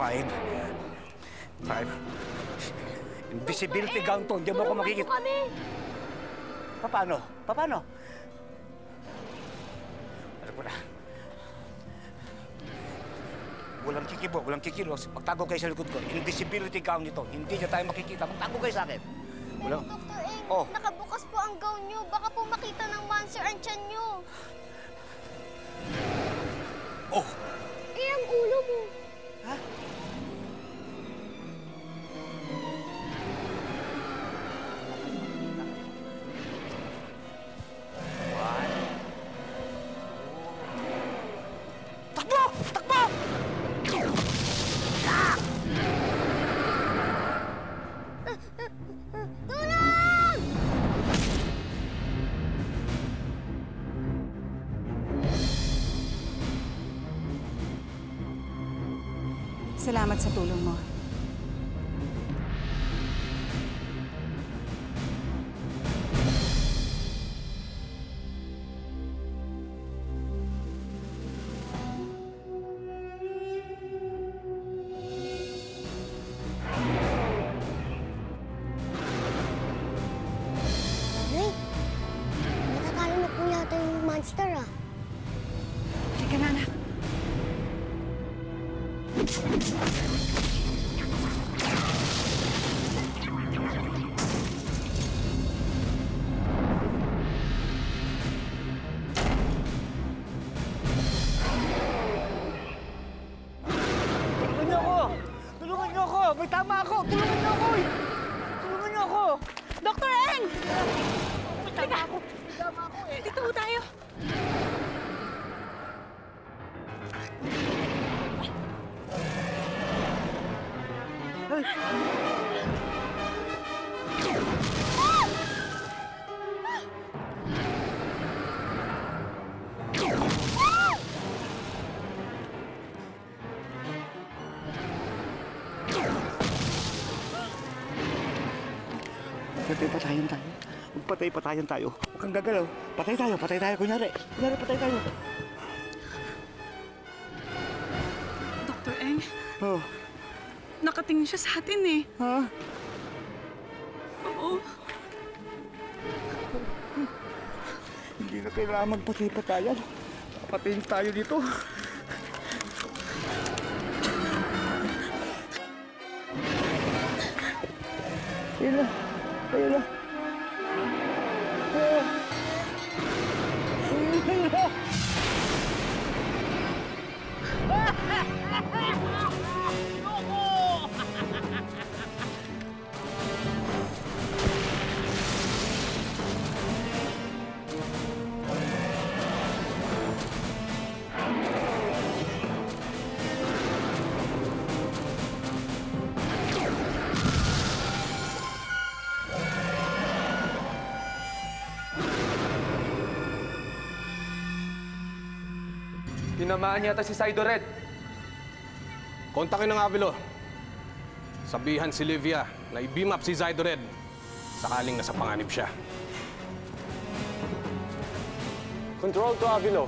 5. Invisibility gown to. Hindi mo ako makikita. Kami. Paano? Paano? Ano po na? Walang kikibo, walang kikilos. Magtago kayo sa likod ko. Invisibility gown nito. Hindi niya tayo makikita. Magtago kayo sa akin. Walang... Dr. Eng, Oh. nakabukas po ang gown nyo. Baka po makita ng monster ang tiyan nyo. Oh! Eh, ang ulo mo. Ha? Takbo! Takbo! Tulong! Salamat sa tulong mo. Nay, natatalo na po yata yung monster ah. Teka na, anak. Tulungan niyo ako! Tulungan niyo ako! May tama ako! Tulungan niyo ako! Tulungan niyo ako! Dr. Eng! May tama ako! May tama ako eh! Dito tayo. Patay-patayan tayo. Magpatay-patayan tayo. Huwag kang gagalaw. Patay tayo, patay tayo. Kunyari, patay tayo. Dr. Eng, Oh, nakatingin siya sa atin eh. ha? Oo. Hindi na kailangan magpatay-patayan. Patayin tayo dito. Ayun na. Ayun na. Ayun na. Tinamaan yata si Sido Red. Kontakin ng Avilo. Sabihan si Livia na i-beam up si Sido Red sakaling nasa panganib siya. Control to Avilo.